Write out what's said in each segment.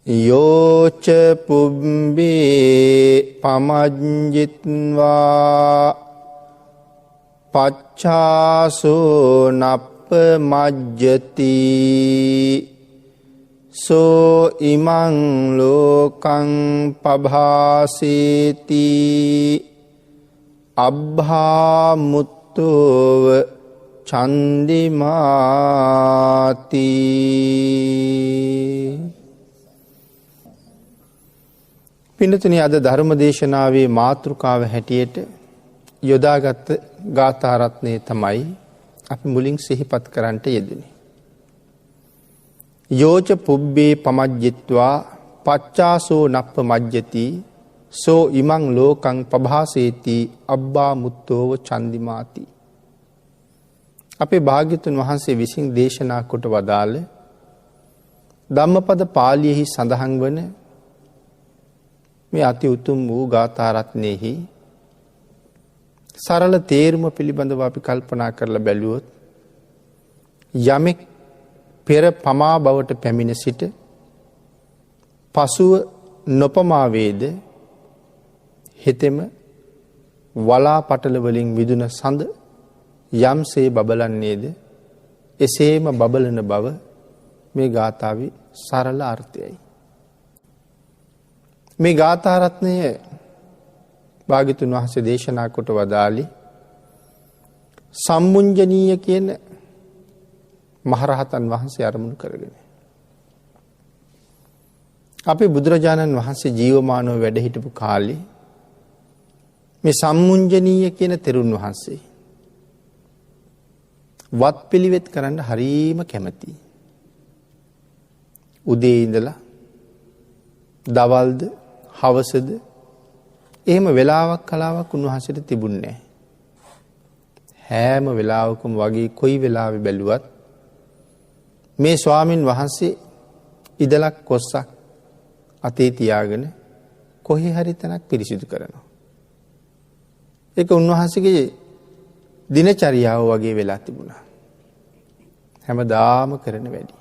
යෝච පුබ්බේ පමජ්ජිත්වා පච්ඡාසෝ නප්ප මජ්ජති සෝ ඉමං ලෝකං පභාසේති අබ්භා මුත්තෝව චන්දිමාති. පින්නතුනි, අද ධර්ම දේශනාවේ මාතෘකාව හැටියට යොදාගත් ගාථා රත්නය තමයි අපි මුලින් සිහිපත් කරන්නට යෙදුනේ. යෝච පුබ්බේ පමජ්ජිත්වා පච්ඡාසෝ නප්ප මජ්ජති සෝ ඉමං ලෝකං පභාසේති අබ්බා මුත්තෝව චන්දිමාති. අපේ භාග්‍යතුන් වහන්සේ විසින් දේශනා කොට වදාළ ධම්මපද පාළියෙහි සඳහන් වන මේ අති උතුම් වූ ගාථා රත්නයෙහි සරල තේරුම පිළිබඳව අපි කල්පනා කරලා බැලුවොත්, යමෙක් පෙර පමා බවට පැමිණ සිට පසුව නොපමා වේද, හෙතෙම වලා පටල වලින් විදුන සඳ යම්සේ බබලන්නේද එසේම බබලන බව මේ ගාථාවේ සරල අර්ථයයි. මේ ගාථා රත්නය භාග්‍යතුන් වහන්සේ දේශනා කොට වදාළි සම්මුංජනීය කියන මහරහතන් වහන්සේ අරමුණු කරගෙන. අපි බුදුරජාණන් වහන්සේ ජීවමානව වැඩ හිටපු කාලේ මේ සම්මුංජනීය කියන තෙරුන් වහන්සේ වත් පිළිවෙත් කරන්න හරීම කැමතියි. උදේ ඉඳලා දවල්ද හවසද එහෙම වෙලාවක් කලාවක් උන්වහන්සේට තිබුණේ නැහැ. හැම වෙලාවකම වගේ කොයි වෙලාවෙ බැලුවත් මේ ස්වාමින් වහන්සේ ඉදලක් කොස්සක් අතේ තියාගෙන කොහේ හරි තැනක් පිරිසිදු කරනවා. ඒක උන්වහන්සේගේ දිනචරියාව වගේ වෙලා තිබුණා. හැමදාම කරන වැඩි.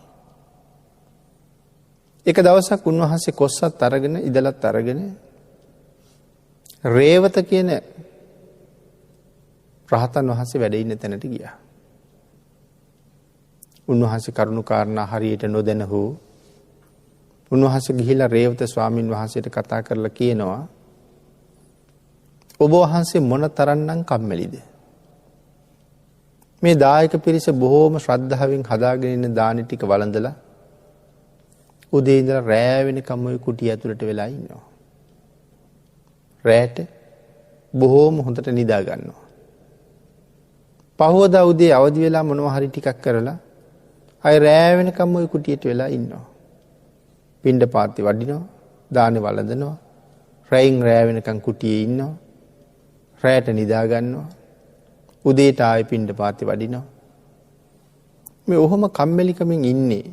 එක දවසක් උන්වහන්සේ කොස්සත් අරගෙන ඉදලත් අරගෙන රේවත කියන රහතන් වහන්සේ වැඩ ඉන්න තැනට ගියා. උන්වහන්සේ කරුණු කාරණා හරියට නොදැන හෝ උන්වහන්සේ ගිහිලා රේවත ස්වාමින් වහන්සේට කතා කරලා කියනවා, ඔබ වහන්සේ මොන තරම්නම් කම්මැලිද? මේ දායක පිරිස බොහෝම ශ්‍රද්ධාවෙන් හදාගෙන ඉන්න දානි ටික වළඳලා උදේ ඉඳලා රෑ වෙනකම් ওই කුටිය ඇතුළට වෙලා ඉන්නවා. රෑට බොහෝම හොඳට නිදා ගන්නවා. පහවදා උදේ අවදි වෙලා මොනවා හරි ටිකක් කරලා අය රෑ වෙනකම් ওই කුටියට වෙලා ඉන්නවා. පිණ්ඩපාතේ වඩිනවා, දානේ වළඳනවා, රැයින් රෑ වෙනකම් කුටියේ ඉන්නවා, රෑට නිදා ගන්නවා, උදේට ආයෙ පිණ්ඩපාතේ වඩිනවා. මේ ඔහොම කම්මැලිකමින් ඉන්නේ.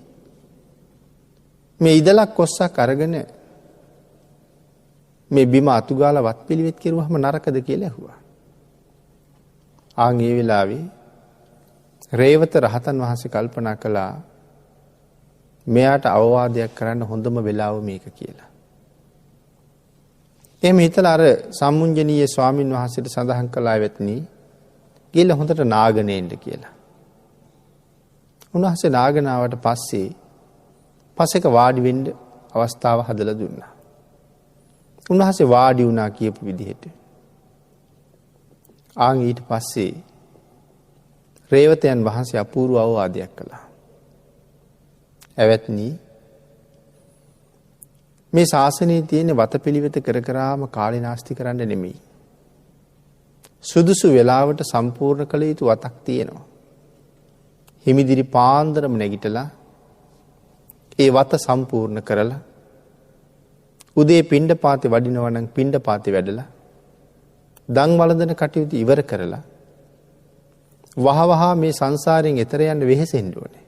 මේ ඉදලක් කොස්සක් අරගෙන මේ බිම අතුගාලා වත් පිළිවෙත් කෙරුවහම නරකද කියලා ඇහුවා. ආන් ඒ වෙලාවේ රේවත රහතන් වහන්සේ කල්පනා කළා මෙයාට අවවාදයක් කරන්න හොඳම වෙලාව මේක කියලා. එහෙම හිතලා අර සම්මුංජනීය ස්වාමින් වහන්සේට සඳහන් කළා වෙත්නි ගිහලා හොඳට නාගෙන එන්න කියලා. උන්වහන්සේ නාගෙන ආවට පස්සේ පස්සෙක වාඩි වෙන්න අවස්ථාව හදලා දුන්නා. උන්වහන්සේ වාඩි වුණා කියපු විදිහට. ආන් ඊට පස්සේ රේවතයන් වහන්සේ අපූර්ව අවවාදයක් කළා. එවත්නි මේ ශාසනයේ තියෙන වතපිළිවෙත කර කරාම කාලේ නාස්ති කරන්න නෙමෙයි. සුදුසු වෙලාවට සම්පූර්ණ කළ යුතු වතක් තියෙනවා. හිමිදිරි පාන්දරම නැගිටලා ඒ වත සම්පූර්ණ කරලා උදේ පිණ්ඩපාතේ වඩිනවා නම් පිණ්ඩපාතේ වැඩලා දන් වළඳන කටයුතු ඉවර කරලා වහවහ මේ සංසාරයෙන් එතර යන්න වෙහෙසෙන්න ඕනේ.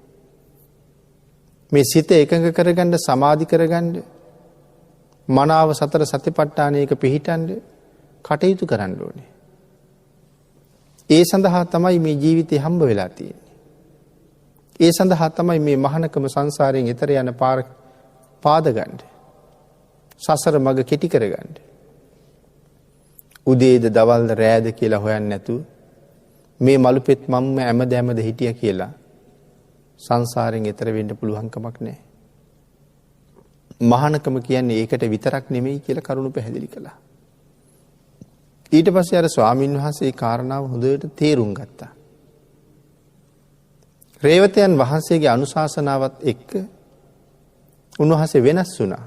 මේ සිත එකඟ කරගන්න, සමාධි කරගන්න, මනාව සතර සතිපට්ඨානයක පිහිටන්න කටයුතු කරන්න ඕනේ. ඒ සඳහා තමයි මේ ජීවිතේ හම්බ වෙලා තියෙන්නේ. ඒ සඳහා තමයි මේ මහානකම සංසාරයෙන් එතර යන පාර පාද ගන්න. සසර මග කෙටි කරගන්න. උදේද දවල්ද රෑද කියලා හොයන්නේ නැතුව මේ මලුපෙත් මම්ම හැමදෑමද හිටියා කියලා සංසාරයෙන් එතර වෙන්න පුළුවන් කමක් නැහැ. මහානකම කියන්නේ ඒකට විතරක් නෙමෙයි කියලා කරුණු පැහැදිලි කළා. ඊට පස්සේ අර ස්වාමින් වහන්සේ ඒ කාරණාව හොඳට තේරුම් ගත්තා. රේවතයන් වහන්සේගේ අනුශාසනාවත් එක්ක උන්වහන්සේ වෙනස් වුණා.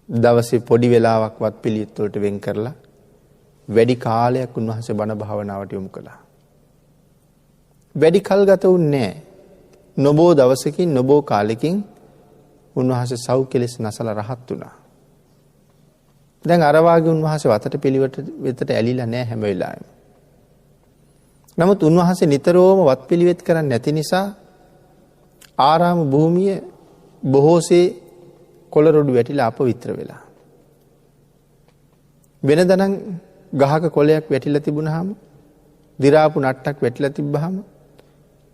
දවසේ පොඩි වෙලාවක් වත් පිළියෙත් වලට වෙන් කරලා වැඩි කාලයක් උන්වහන්සේ බණ භාවනාවට යොමු කළා. වැඩි කල් ගත වුණේ නැහැ. නොබෝ දවසකින් නොබෝ කාලෙකින් උන්වහන්සේ සව් කෙලෙස් නැසලා රහත් වුණා. දැන් අර වාගේ උන්වහන්සේ වතට පිළිවෙත වෙතට ඇලිලා නැහැ හැම වෙලාවෙම. නමුත් උන්වහන්සේ නිතරම වත් පිළිවෙත් කරන්නේ නැති නිසා ආරාම භූමිය බොහෝසේ කොළරොඩු වැටිලා අපවිත්‍ර වෙලා. වෙනදනම් ගහක කොළයක් වැටිලා තිබුණාම දි รา පු නට්ටක් වැටිලා තිබ්බහම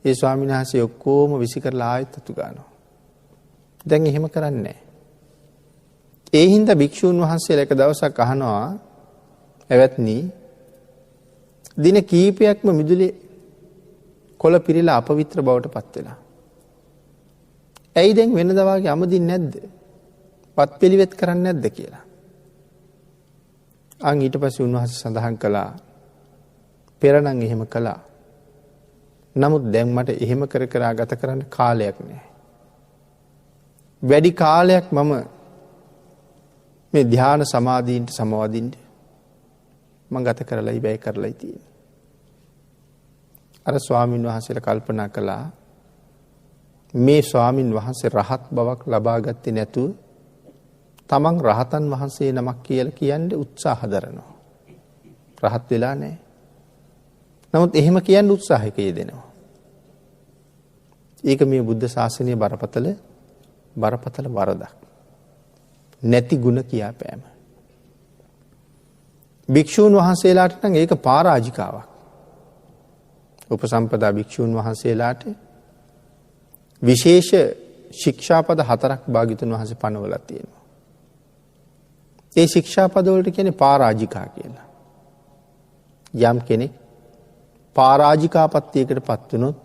ඒ ස්වාමීන් වහන්සේ ඔක්කොම විසි කරලා ආයෙත් අතු ගන්නවා. දැන් එහෙම කරන්නේ නැහැ. ඒ හින්දා භික්ෂූන් වහන්සේලා එක දවසක් අහනවා එවත්නි දින කීපයක්ම මිදුලේ කොළ පිරීලා අපවිත්‍ර බවට පත් වෙලා. ඇයි දැන් වෙනදා වගේ අමදින් නැද්ද? වත් පිළිවෙත් කරන්නේ නැද්ද කියලා. අන් ඊට පස්සේ උන්වහන්සේ සඳහන් කළා පෙරණන් එහෙම කළා. නමුත් දැන් මට එහෙම කර කර ගත කරන්න කාලයක් නැහැ. වැඩි කාලයක් මම මේ ධ්‍යාන සමාධීන්ට සමවදින්න මම ගත කරලායි බය කරලායි තියෙන්නේ. අර ස්වාමින් වහන්සේලා කල්පනා කළා මේ ස්වාමින් වහන්සේ රහත් බවක් ලබා ගත්තේ නැතුව තමන් රහතන් වහන්සේ නමක් කියලා කියන්නේ උත්සාහ දරනවා. රහත් වෙලා නැහැ. නමුත් එහෙම කියන්න උත්සාහයක යෙදෙනවා. ඒක මේ බුද්ධ ශාසනයේ බරපතල වරදක්. නැති ಗುಣ කියාපෑම. භික්ෂූන් වහන්සේලාට නම් ඒක පරාජිකාවක්. උපසම්පදා භික්ෂූන් වහන්සේලාට විශේෂ ශික්ෂාපද 4ක් භාග්‍යතුන් වහන්සේ පනවලා තියෙනවා. ඒ ශික්ෂාපද වලට කියන්නේ පරාජිකා කියලා. යම් කෙනෙක් පරාජිකාපත්‍යයකටපත් වුණොත්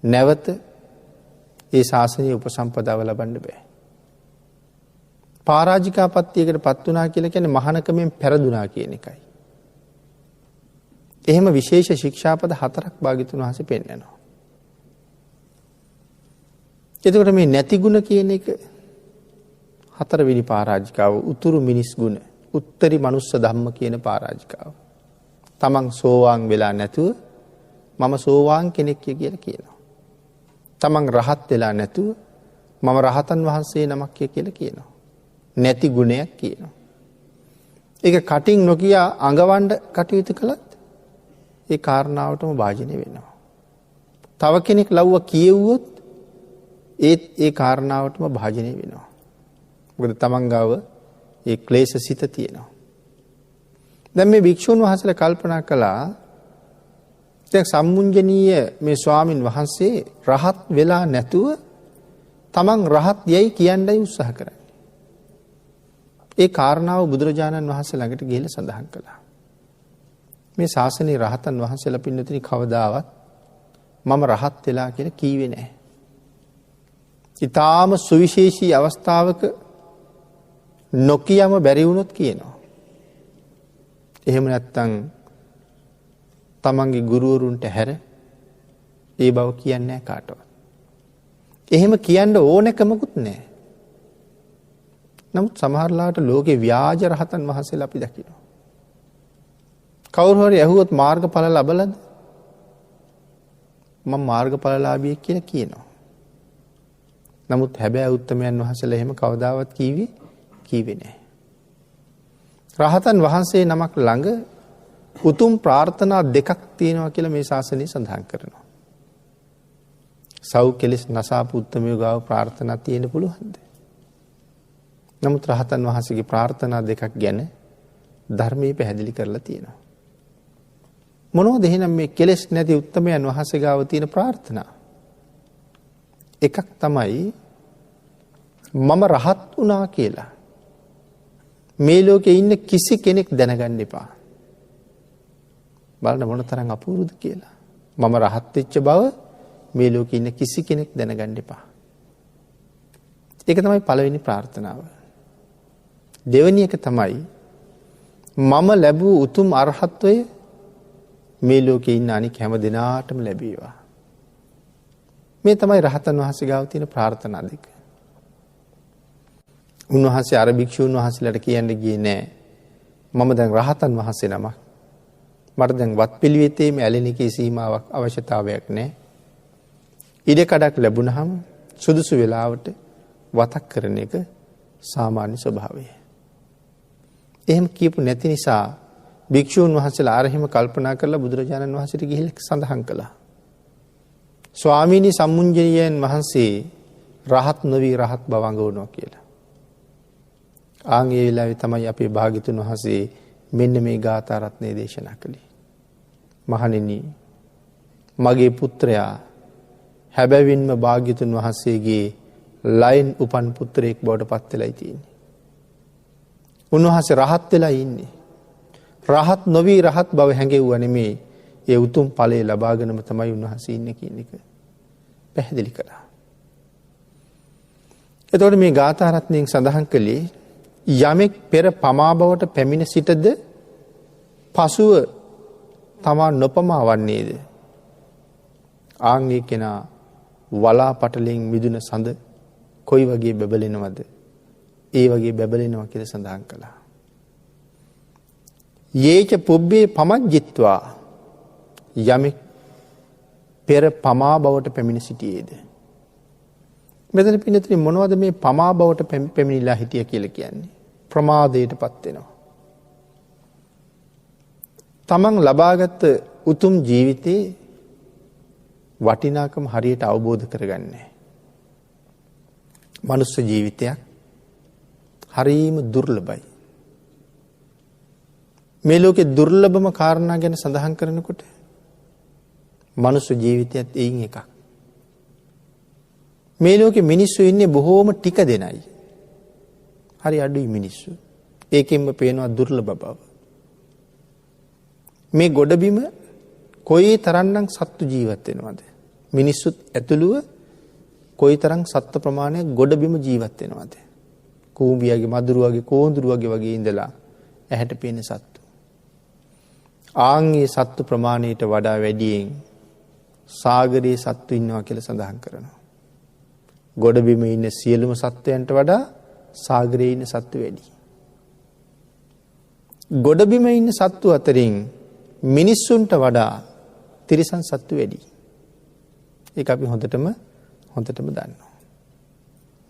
නැවත ඒ ශාසනීය උපසම්පදාව ලබන්න බෑ. පරාජිකාපත්‍යයකටපත් වුණා කියලා කියන්නේ මහානකමෙන් පෙරදුනා කියන එකයි. එහෙම විශේෂ ශික්ෂාපද 4ක් භාග්‍යතුන් වහන්සේ පෙන්නනවා. එතකොට මේ නැති ಗುಣ කියන එක හතරවෙනි පරාජිකාව උතුරු මිනිස් ගුණ උත්තරී මනුස්ස ධම්ම කියන පරාජිකාව. තමන් සෝවාන් වෙලා නැතුව මම සෝවාන් කෙනෙක් කියලා කියනවා. තමන් රහත් වෙලා නැතුව මම රහතන් වහන්සේ නමක් කියලා කියනවා. නැති ගුණයක් කියනවා. ඒක කටින් නොකිය අඟවන්න කටයුතු කළත් ඒ කාරණාවටම භාජනය වෙනවා. තව කෙනෙක් ලව්ව කියෙව්වොත් ඒ කාරණාවටම භාජනය වෙනවා. මොකද තමන් ගාව ඒ ක්ලේශ සිත තියෙනවා. දැන් මේ භික්ෂුන් වහන්සේලා කල්පනා කළා දැන් සම්මුංජනීය මේ ස්වාමින් වහන්සේ රහත් වෙලා නැතුව තමන් රහත් යයි කියන්නයි උත්සාහ කරන්නේ. ඒ කාරණාව බුදුරජාණන් වහන්සේ ළඟට ගිහිල්ලා සඳහන් කළා. මේ ශාසනයේ රහතන් වහන්සේලා පින්නතුනි කවදාවත් මම රහත් වෙලා කියලා කීවේ නැහැ. ඊටාම සුවිශේෂී අවස්ථාවක නොකියම බැරි වුණොත් කියනවා. එහෙම නැත්නම් තමන්ගේ ගුරුවරුන්ට හැර ඒ බව කියන්නේ නැහැ කාටවත්. එහෙම කියන්න ඕනකමකුත් නැහැ. නමුත් සමහරලාට ලෝකේ ව්‍යාජ රහතන් වහන්සේලා අපි දකිනවා. කවුරු හරි ඇහුවොත් මාර්ගඵල ලැබලද? මම මාර්ගඵලලාභියෙක් කියලා කියනවා. නමුත් හැබැයි උත්තමයන් වහන්සේලා එහෙම කවදාවත් කීවේ නැහැ. රහතන් වහන්සේ නමක් ළඟ උතුම් ප්‍රාර්ථනා දෙකක් තියෙනවා කියලා මේ ශාසනය සඳහන් කරනවා. සව් කෙලෙස් නසාපු උත්තමයෝ ගාව ප්‍රාර්ථනා තියෙන්න පුළුවන්ද? නමුත් රහතන් වහන්සේගේ ප්‍රාර්ථනා දෙකක් ගැන ධර්මයේ පැහැදිලි කරලා තියෙනවා. මොනවද එහෙනම් මේ කෙලෙස් නැති උත්තමයන් වහන්සේ ගාව තියෙන ප්‍රාර්ථනා? එකක් තමයි මම රහත් වුණා කියලා මේ ලෝකේ ඉන්න කිසි කෙනෙක් දැනගන්න එපා. බලන්න මොන තරම් අපූර්වද කියලා. මම රහත් වෙච්ච බව මේ ලෝකේ ඉන්න කිසි කෙනෙක් දැනගන්න එපා. ඒක තමයි පළවෙනි ප්‍රාර්ථනාව. දෙවෙනි එක තමයි මම ලැබූ උතුම් අරහත්වය මේ ලෝකේ ඉන්න අනික හැම දෙනාටම ලැබේවා. මේ තමයි රහතන් වහන්සේ ගාව තියෙන ප්‍රාර්ථනා දෙක. උන්වහන්සේ අර භික්ෂූන් වහන්සේලාට කියන්න ගියේ නෑ මම දැන් රහතන් වහන්සේ නමක්. මට දැන් වත් පිළිවෙතේම ඇලෙන එකේ සීමාවක් අවශ්‍යතාවයක් නෑ. ඉඩකඩක් ලැබුණහම සුදුසු වෙලාවට වතක් කරන එක සාමාන්‍ය ස්වභාවය. එහෙම කියපු නැති නිසා භික්ෂූන් වහන්සේලා ආරහිම කල්පනා කරලා බුදුරජාණන් වහන්සේට ගිහිල්ලා සඳහන් කළා. ස්වාමීනි සම්මුංජියයන් වහන්සේ රහත් නොවි රහත් බව අඟවනවා කියලා. ආන් ඒ වෙලාවේ තමයි අපේ භාග්‍යතුන් වහන්සේ මෙන්න මේ ගාථා රත්නය දේශනා කළේ. මහණෙනි මගේ පුත්‍රයා හැබැවින්ම භාග්‍යතුන් වහන්සේගේ ලයින් උපන් පුත්‍රයෙක් බවට පත් වෙලායි තියෙන්නේ. උන්වහන්සේ රහත් වෙලා ඉන්නේ. රහත් නොවි රහත් බව හැඟෙව්වා නෙමේ. ඒ උතුම් ඵලය ලබාගෙනම තමයි උන්වහන්සේ ඉන්නේ කියන එක පැහැදිලි කළා. එතකොට මේ ගාථා රත්නයෙන් සඳහන් කළේ යමෙක් පෙර පමා බවට පැමිණ සිටද පසුව තමා නොපමා වන්නේද ආන්ගේ කෙනා වලා පටලෙන් මිදුන සඳ කොයි වගේ බබලෙනවද ඒ වගේ බබලෙනවා කියලා සඳහන් කළා. යේච පුබ්බේ පමජ්ජිත්වා යමෙක් පෙර පමා බවට පැමිණ සිටියේද. මෙතන පින්නතුනි මොනවද මේ පමා බවට පැමිණිලා හිටිය කියලා කියන්නේ? ප්‍රමාදයටපත් වෙනවා. තමන් ලබාගත් උතුම් ජීවිතේ වටිනාකම හරියට අවබෝධ කරගන්නේ. මනුස්ස ජීවිතයක් හරීම දුර්ලභයි. මේ ලෝකේ දුර්ලභම කාරණා ගැන සඳහන් කරනකොට මනුස්ස ජීවිතයත් එයින් එකක්. මේ ලෝකේ මිනිස්සු ඉන්නේ බොහෝම ටික දෙනයි. හරි අඩුයි මිනිස්සු. ඒකෙන්ම පේනවා දුර්ලභ බව. මේ ගොඩබිම කොයි තරම්නම් සත්තු ජීවත් වෙනවද? මිනිස්සුත් ඇතුළුව කොයි තරම් සත්ත්ව ප්‍රමාණයක් ගොඩබිම ජීවත් වෙනවද? කූඹියාගේ මදුරුවාගේ කෝඳුරුවාගේ වගේ ඉඳලා ඇහැට පේන සත්තු. ආන්ගේ සත්තු ප්‍රමාණයට වඩා වැඩියෙන් සාගරයේ සත්තු ඉන්නවා කියලා සඳහන් කරනවා. ගොඩබිම ඉන්න සියලුම සත්වයන්ට වඩා සාගරයේ ඉන්න සත්තු වැඩි. ගොඩබිම ඉන්න සත්තු අතරින් මිනිස්සුන්ට වඩා තිරිසන් සත්තු වැඩි. ඒක අපි හොඳටම දන්නවා.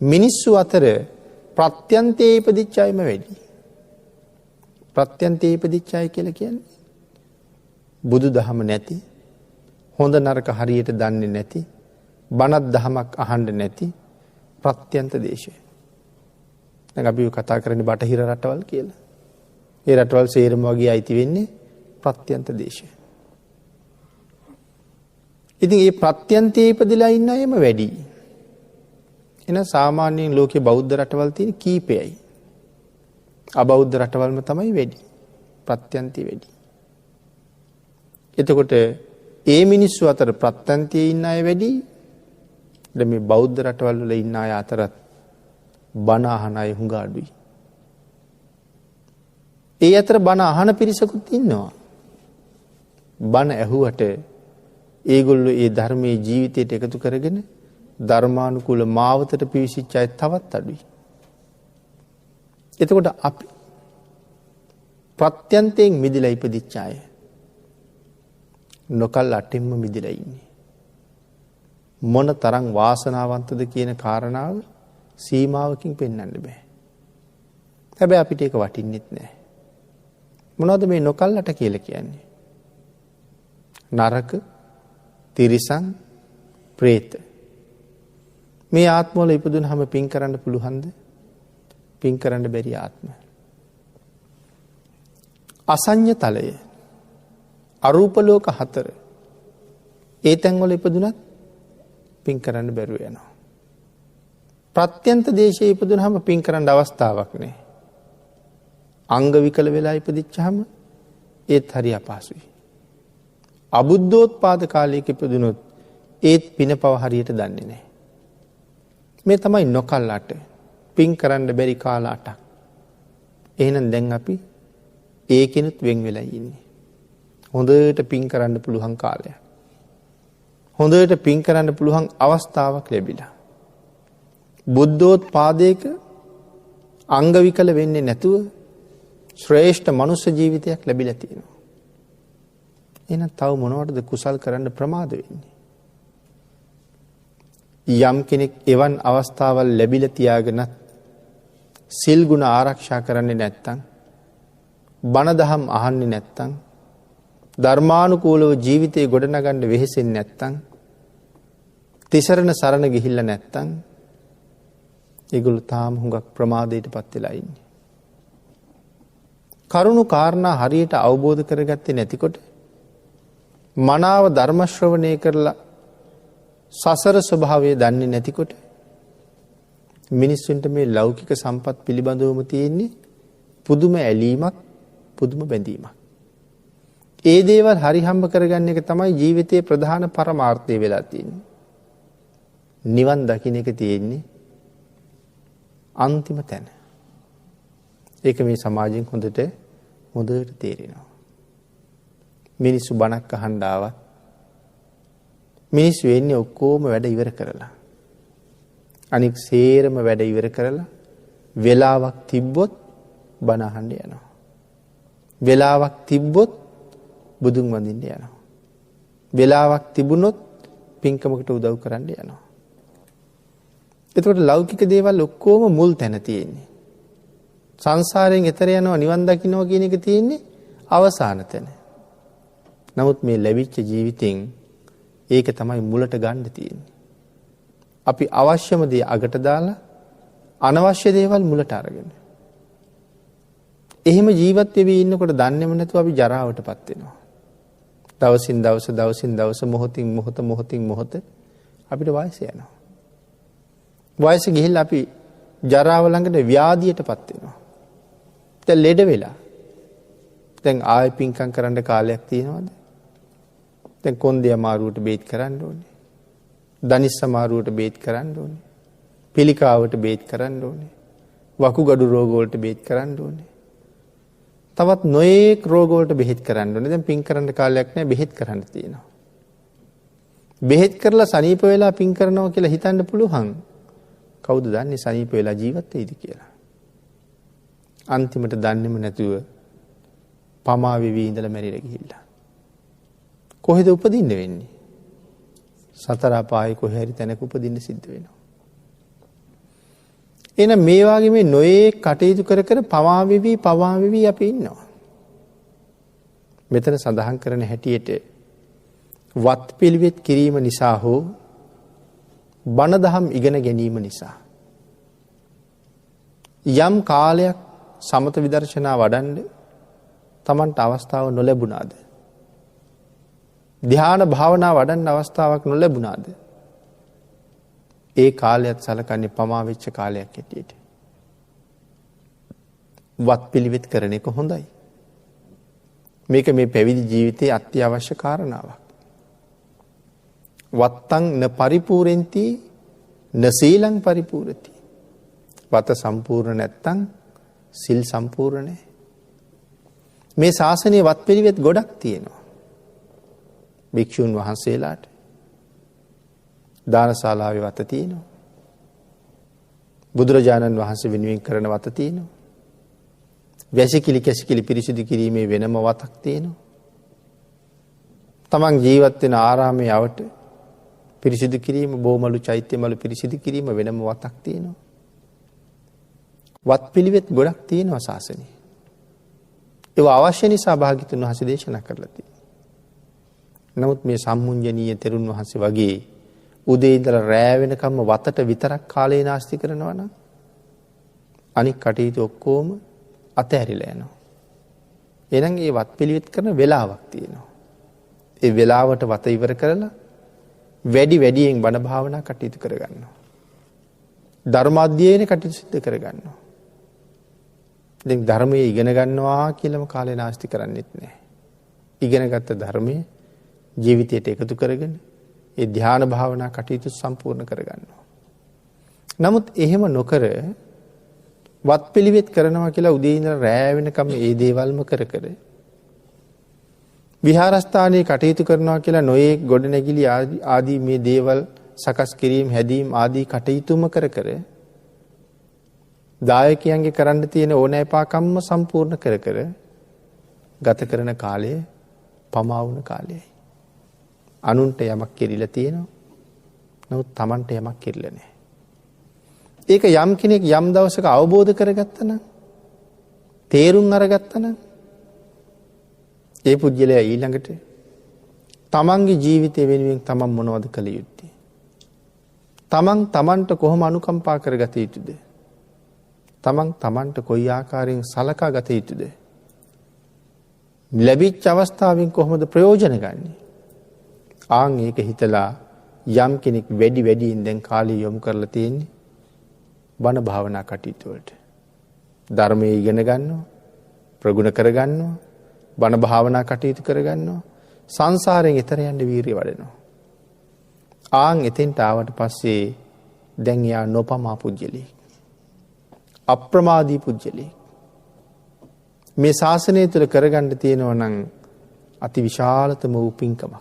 මිනිස්සු අතර ප්‍රත්‍යන්තයේ ඉපදිච්ච අයම වැඩි. ප්‍රත්‍යන්තයේ ඉපදිච්ච අය කියලා කියන්නේ බුදුදහම නැති, හොඳ නරක හරියට දන්නේ නැති, බණක් දහමක් අහන්න නැති ප්‍රත්‍යන්ත දේශය. දැන් අපි කතා කරන්නේ බටහිර රටවල් කියලා. ඒ රටවල් සේරම වගේ අයිති වෙන්නේ ප්‍රත්‍යන්ත දේශය. ඉතින් මේ ප්‍රත්‍යන්තයේ ඉපදලා ඉන්න අයම වැඩි. එහෙනම් සාමාන්‍යයෙන් ලෝකේ බෞද්ධ රටවල් තියෙන කීපයයි. අබෞද්ධ රටවල්ම තමයි වැඩි. ප්‍රත්‍යන්තය වැඩි. එතකොට ඒ මිනිස්සු අතර ප්‍රත්‍යන්තයේ ඉන්න අය වැඩි. දැන් මේ බෞද්ධ රටවල් වල ඉන්න අය අතරත් බණ අහන අය හුඟ අඩුයි. ඒ අතර බණ අහන පිරිසකුත් ඉන්නවා. බණ ඇහුවට ඒගොල්ලෝ ඒ ධර්මයේ ජීවිතයට එකතු කරගෙන ධර්මානුකූල මාවතට පිවිසිච්ච අය තවත් අඩුයි. එතකොට අපි ප්‍රත්‍යන්තයෙන් මිදලා ඉපදිච්ච අය නොකල් අටින්ම මිදලා ඉන්නේ. මොන තරම් වාසනාවන්තද කියන කාරණාව සීමාවකින් පෙන්වන්න බෑ. හැබැයි අපිට ඒක වටින්නෙත් නෑ. මොනවද මේ නොකල්ලට කියලා කියන්නේ? නරක, තිරිසන්, പ്രേත. මේ ආත්මවල ඉපදුනහම පින් කරන්න පුළුවන්ද? පින් කරන්න බැරි ආත්ම. අසඤ්ඤ තලය, අරූප ලෝක 4. ඒ තැන්වල ඉපදුනත් පින් කරන්න බැරුව යනවා. ප්‍රත්‍යන්ත දේශයේ ඉපදුනහම පින් කරන්න අවස්ථාවක් නැහැ. අංග විකල වෙලා ඉපදිච්චාම ඒත් හරි අපහසුයි. අබුද්ධෝත්පාද කාලයක ඉපදුනොත් ඒත් පිනපව හරියට දන්නේ නැහැ. මේ තමයි නොකල්ලාට පින් කරන්න බැරි කාල 8ක්. එහෙනම් දැන් අපි ඒකිනුත් වෙන් වෙලා ඉන්නේ. හොඳට පින් කරන්න පුළුවන් කාලයක්. හොඳට පින් කරන්න පුළුවන් අවස්ථාවක් ලැබිලා. බුද්ධෝත්පාදයක අංග විකල වෙන්නේ නැතුව ශ්‍රේෂ්ඨ මනුෂ්‍ය ජීවිතයක් ලැබිලා තියෙනවා. එහෙනම් තව මොනවටද කුසල් කරන්න ප්‍රමාද වෙන්නේ? යම් කෙනෙක් එවන් අවස්ථාවල් ලැබිලා තියාගෙනත් සිල් ගුණ ආරක්ෂා කරන්නේ නැත්තම්, බණ දහම් අහන්නේ නැත්තම්, ධර්මානුකූලව ජීවිතේ ගොඩනගන්න වෙහෙසෙන්නේ නැත්තම්, තිසරණ සරණ ගිහිල්ලා නැත්තම්, ඒගොල්ලෝ තාම හුඟක් ප්‍රමාදයටපත් වෙලා ඉන්නේ. කරුණු කාරණා හරියට අවබෝධ කරගත්තේ නැතිකොට, මනාව ධර්ම ශ්‍රවණය කරලා සසර ස්වභාවය දන්නේ නැතිකොට, මිනිස්සුන්ට මේ ලෞකික සම්පත් පිළිබඳවම තියෙන්නේ පුදුම ඇලීමක්, පුදුම බැඳීමක්. ඒ දේවල් හරි හම්බ කරගන්න එක තමයි ජීවිතයේ ප්‍රධාන පරමාර්ථය වෙලා තියෙන්නේ. නිවන් දකින්න එක තියෙන්නේ අන්තිම තැන. ඒක මේ සමාජයෙන් හොඳට තේරෙනවා. මිනිස්සු බණක් අහන්න ආවත් මිනිස්සු වෙන්නේ ඔක්කොම වැඩ ඉවර කරලා. අනික සේරම වැඩ ඉවර කරලා වෙලාවක් තිබ්බොත් බණ අහන්න යනවා. වෙලාවක් තිබ්බොත් බුදුන් වඳින්න යනවා. වෙලාවක් තිබුණොත් පින්කමකට උදව් කරන්න යනවා. එතකොට ලෞකික දේවල් ඔක්කොම මුල් තැන තියෙන්නේ. සංසාරයෙන් එතර යනවා නිවන් දකින්නවා කියන එක තියෙන්නේ අවසාන තැන. නමුත් මේ ලැබිච්ච ජීවිතෙන් ඒක තමයි මුලට ගන්න තියෙන්නේ. අපි අවශ්‍යම දේ අගට දාලා අනවශ්‍ය දේවල් මුලට අරගෙන. එහෙම ජීවත් වෙවි ඉන්නකොට දන්නේම නැතුව අපි ජරාවටපත් වෙනවා. දවසින් දවස මොහොතින් මොහොත අපිට වයස යනවා. වයස ගිහිල්ලා අපි ජරාව ළඟට ව්‍යාධියටපත් වෙනවා. දැන් ලෙඩ වෙලා. දැන් ආයෙ පින්කම් කරන්න කාලයක් තියෙනවද? දැන් කොන්දේ අමාරුවට බේත් කරන්න ඕනේ. දනිස් අමාරුවට බේත් කරන්න ඕනේ. පිළිකාවට බේත් කරන්න ඕනේ. වකුගඩු රෝග වලට බේත් කරන්න ඕනේ. තවත් නොයේක් රෝග වලට බෙහෙත් කරන්න ඕනේ. දැන් පින් කරන්න කාලයක් නැහැ, බෙහෙත් කරන්න තියෙනවා. බෙහෙත් කරලා සනීප වෙලා පින් කරනවා කියලා හිතන්න පුළුවන්. කවුද දන්නේ සනීප වෙලා ජීවත් වෙයිද කියලා? අන්තිමට දන්නේම නැතුව පමා වෙවි ඉඳලා මැරිලා ගිහිල්ලා. කොහෙද උපදින්න වෙන්නේ? සතර අපායේ කොහේ හරි තැනක උපදින්න සිද්ධ වෙනවා. එහෙනම් මේ වගේ මේ නොයේ කටයුතු කර පවා වෙවි අපි ඉන්නවා. මෙතන සඳහන් කරන හැටියට වත් පිළිවෙත් කිරීම නිසා හෝ බණ දහම් ඉගෙන ගැනීම නිසා යම් කාලයක් සමත විදර්ශනා වඩන්න තමන්ට අවස්ථාව නොලැබුණාද? ධ්‍යාන භාවනා වඩන්න අවස්ථාවක් නොලැබුණාද? ඒ කාලයත් සලකන්නේ පමා වෙච්ච කාලයක් හැටියට. වත් පිළිවෙත් කරන එක හොඳයි. මේක මේ පැවිදි ජීවිතයේ අත්‍යවශ්‍ය කාරණාවක්. වත්තං න පරිපූර්ණති න සීලං පරිපූර්ණති. වත සම්පූර්ණ නැත්තම් සිල් සම්පූර්ණ නැහැ. මේ ශාසනයේ වත් පිළිවෙත් ගොඩක් තියෙනවා. භික්ෂුන් වහන්සේලාට දානශාලාවේ වත තියෙනවා. බුදුරජාණන් වහන්සේ වෙනුවෙන් කරන වත තියෙනවා. වැසිකිලි කැසිකිලි පිරිසිදු කිරීමේ වෙනම වතක් තියෙනවා. තමන් ජීවත් වෙන ආරාමයේ අවට පිරිසිදු කිරීම, බෝමලු චෛත්‍යමලු පිරිසිදු කිරීම වෙනම වතක් තියෙනවා. වත් පිළිවෙත් ගොඩක් තියෙනවා ශාසනයේ. ඒවා අවශ්‍ය නිසා භාග්‍යතුන් වහන්සේ දේශනා කරලා තියෙනවා. නමුත් මේ සම්මුඤ්ජනීය තෙරුන් වහන්සේ වගේ උදේ ඉඳලා රෑ වෙනකම්ම වතට විතරක් කාලේ නාස්ති කරනවා නම් අනික් කටයුතු ඔක්කොම අතහැරිලා යනවා. එහෙනම් ඒ වත් පිළිවෙත් කරන වෙලාවක් තියෙනවා. ඒ වෙලාවට වත ඉවර කරලා වැඩියෙන් බණ භාවනා කටයුතු කරගන්නවා. ධර්මාධ්‍යයනය කටයුතු සිද්ධ කරගන්නවා. දැන් ධර්මයේ ඉගෙන ගන්නවා කියලාම කාලේ නාස්ති කරන්නෙත් නැහැ. ඉගෙනගත්ත ධර්මයේ ජීවිතයට එකතු කරගෙන ඒ ධ්‍යාන භාවනා කටයුතු සම්පූර්ණ කරගන්නවා. නමුත් එහෙම නොකර වත් පිළිවෙත් කරනවා කියලා උදේ ඉඳලා රෑ වෙනකම් ඒ දේවල්ම කර කර විහාරස්ථානයේ කටයුතු කරනවා කියලා නොයේ ගොඩනැගිලි ආදී මේ දේවල් සකස් කිරීම හැදීම් ආදී කටයුතුම කර කර දායකයන්ගේ කරන්න තියෙන ඕනෑපාකම්ම සම්පූර්ණ කර කර ගත කරන කාලය පමා වුණ කාලයයි. අනුන්ට යමක් කෙරිලා තියෙනවා. නමුත් Tamanට යමක් කෙරිලා නැහැ. ඒක යම් කෙනෙක් යම් දවසක අවබෝධ කරගත්තා නම් තේරුම් අරගත්තා නම් ඒ පුජ්‍යලයා ඊළඟට තමන්ගේ ජීවිතය වෙනුවෙන් තමන් මොනවද කළ යුත්තේ? තමන් තමන්ට කොහොම අනුකම්පා කරගත යුතුද? තමන් තමන්ට කොයි ආකාරයෙන් සලකා ගත යුතුද? ලැබිච්ච අවස්ථාවෙන් කොහොමද ප්‍රයෝජන ගන්නෙ? ආන් ඒක හිතලා යම් කෙනෙක් වැඩියෙන් දැන් කාලය යොමු කරලා තියෙන්නේ බණ භාවනා කටයුතු වලට. ධර්මයේ ඉගෙන ගන්නවා, ප්‍රගුණ කරගන්නවා, බණ භාවනා කටයුතු කරගන්නවා, සංසාරයෙන් එතර යන්න වීරිය වඩනවා. ආන් එතෙන්ට ආවට පස්සේ දැන් යා නොපමා පුජ්‍යලෙක්. අප්‍රමාදී පුජ්‍යලෙක්. මේ ශාසනය තුළ කරගන්න තියෙනවා නම් අති විශාලතම වූ පින්කමක්.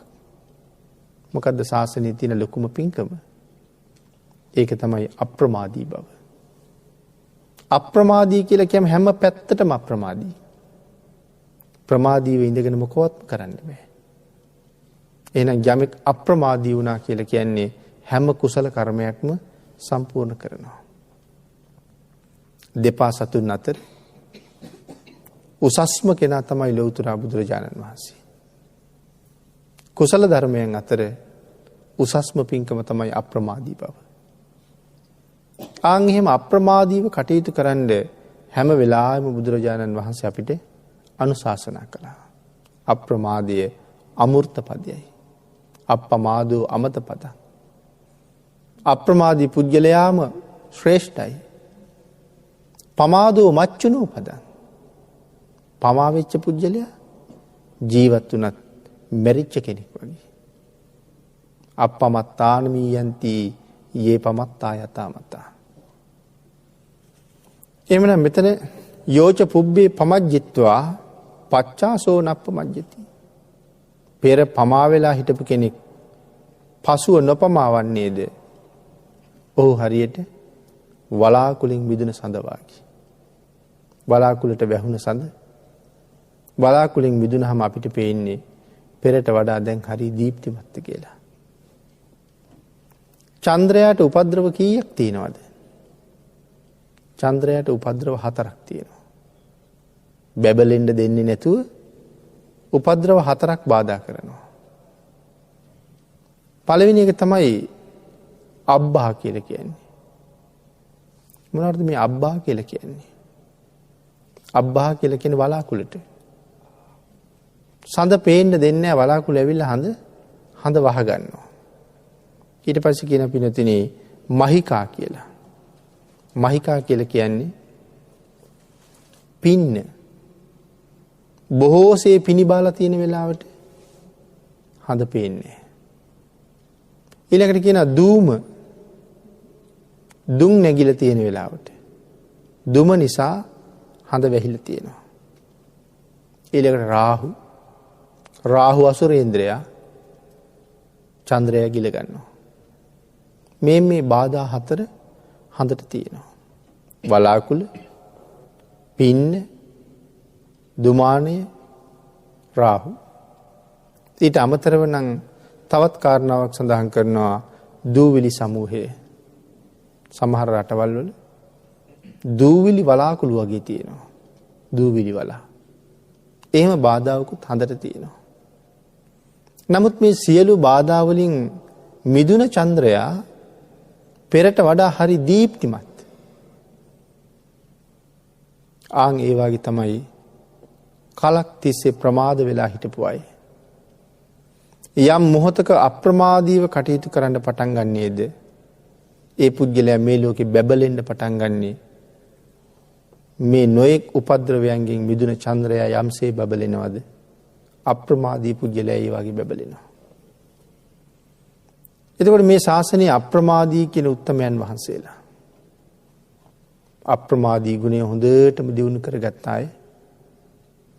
මොකද්ද ශාසනයේ තියෙන ලොකුම පින්කම? ඒක තමයි අප්‍රමාදී බව. අප්‍රමාදී කියලා කියම හැම පැත්තටම අප්‍රමාදී. ප්‍රමාදීව ඉඳගෙන මොකවත් කරන්න බෑ. එහෙනම් යමෙක් අප්‍රමාදී වුණා කියලා කියන්නේ හැම කුසල කර්මයක්ම සම්පූර්ණ කරනවා. දෙපා සතුන් අතර උසස්ම කෙනා තමයි ලෞතර බුදුරජාණන් වහන්සේ. කුසල ධර්මයන් අතර උසස්ම පින්කම තමයි අප්‍රමාදී බව. ආන් එහෙම අප්‍රමාදීව කටයුතු කරන්න හැම වෙලාවෙම බුදුරජාණන් වහන්සේ අපිට අනුශාසනා කළා. අප්‍රමාදය අමෘත පදයයි. අප්පමාදෝ අමත පදං. අප්‍රමාදී පුජ්‍යලයාම ශ්‍රේෂ්ඨයි. පමාදෝ මච්චුනෝ පදං. පමා වෙච්ච පුජ්‍යලයා ජීවත් වුණත් මැරිච්ච කෙනෙක් වගේ. අප්පමත්තානමී යන්ති යේ පමත්තා යතාමතා. එමනම් මෙතන යෝච පුබ්බේ පමජ්ජිත්වා පච්චාසෝ නප්පමජ්ජති. පෙර පමා වෙලා හිටපු කෙනෙක් පසුව නොපමාවන්නේද? ඔහු හරියට වලාකුලින් මිදුන සඳ වාගේ. වලාකුලට වැහුණ සඳ වලාකුලින් මිදුනහම අපිට පේන්නේ පෙරට වඩා දැන් හරි දීප්තිමත් කියලා. චන්ද්‍රයාට උපද්‍රව කීයක් තියෙනවද? චන්ද්‍රයාට උපද්‍රව 4ක් තියෙනවා. බැබලෙන්න දෙන්නේ නැතුව උපද්‍රව 4ක් බාධා කරනවා. පළවෙනි එක තමයි අබ්බා කියලා කියන්නේ. මොනවද මේ අබ්බා කියලා කියන්නේ? අබ්බා කියලා කියන්නේ වලාකුළට. සඳ පේන්න දෙන්නේ නැහැ, වලාකුළු ඇවිල්ලා හඳ වහ ගන්නවා. ඊට පස්සේ කියන පිනතිනේ මහිකා කියලා. මහිකා කියලා කියන්නේ පින්න. බොහෝසේ පිනිබාලා තියෙන වෙලාවට හඳ පේන්නේ. ඊළඟට කියනවා දූම. දුම් නැගිලා තියෙන වෙලාවට. දුම නිසා හඳ වැහිලා තියෙනවා. ඊළඟට රාහු. රාහු අසුරේන්ද්‍රයා චන්ද්‍රයා ගිල ගන්නවා. මේ බාධා 4 හඳට තියෙනවා. වලාකුළු, පින්න, දුමානය, රාහු. ඊට අමතරව නම් තවත් කාරණාවක් සඳහන් කරනවා දූවිලි සමූහය. සමහර රටවල් වල දූවිලි වලාකුළු වගේ තියෙනවා. දූවිලි වලා. එහෙම බාධාවකුත් හඳට තියෙනවා. නමුත් මේ සියලු බාධා වලින් මිදුන චන්ද්‍රයා පෙරට වඩා හරි දීප්තිමත්. ආන් ඒ වගේ තමයි කලක් තිස්සේ ප්‍රමාද වෙලා හිටපු අය. යම් මොහොතක අප්‍රමාදීව කටයුතු කරන්න පටන් ගන්නේද ඒ පුද්ගලයා මේ ලෝකෙ බැබලෙන්න පටන් ගන්නේ මේ නොයෙක් උපද්‍රවයන්ගෙන් මිදුන චන්ද්‍රයා යම්සේ බබලෙනවද අප්‍රමාදී පුද්ගලයා ඒ වගේ බබලෙනවා. එතකොට මේ ශාසනයේ අප්‍රමාදී කියන උත්තමයන් වහන්සේලා අප්‍රමාදී ගුණය හොඳටම දියුණු කරගත්ත අය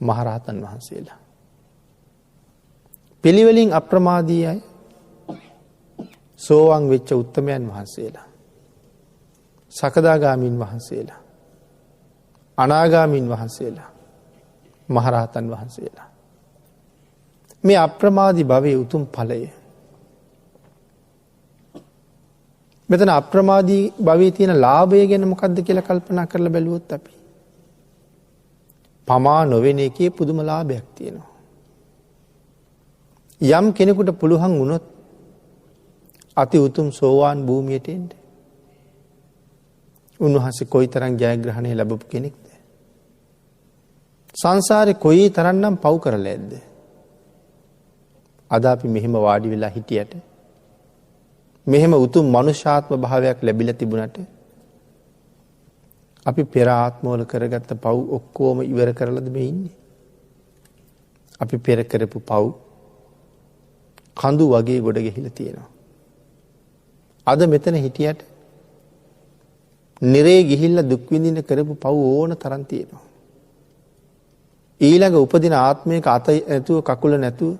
මහරහතන් වහන්සේලා. පිළිවෙලින් අප්‍රමාදී අය සෝවාන් වෙච්ච උත්තමයන් වහන්සේලා. සකදාගාමීන් වහන්සේලා. අනාගාමීන් වහන්සේලා. මහරහතන් වහන්සේලා. මේ අප්‍රමාදී භවයේ උතුම් ඵලය. මෙතන අප්‍රමාදී භවයේ තියෙන ලාභය ගැන මොකක්ද කියලා කල්පනා කරලා බැලුවොත් අපි පමා නොවෙන එකේ පුදුම ලාභයක් තියෙනවා. යම් කෙනෙකුට පුළුවන් වුණොත් අති උතුම් සෝවාන් භූමියට එන්න. උන්වහන්සේ කොයිතරම් ජයග්‍රහණය ලැබපු කෙනෙක්ද? සංසාරේ කොයි තරම්නම් පව් කරලා ඇද්ද? අද අපි මෙහෙම වාඩි වෙලා හිටියට මෙහෙම උතුම් මනුෂ්‍යාත්ම භාවයක් ලැබිලා තිබුණට අපි පෙර ආත්මවල කරගත්ත පව් ඔක්කොම ඉවර කරලාද මේ ඉන්නේ? අපි පෙර කරපු පව් කඳු වගේ ගොඩ ගෙහිලා තියෙනවා. අද මෙතන හිටියට නිරේ ගිහිල්ලා දුක් විඳින්න කරපු පව් ඕන තරම් තියෙනවා. ඊළඟ උපදින ආත්මයක අත නැතුව කකුල නැතුව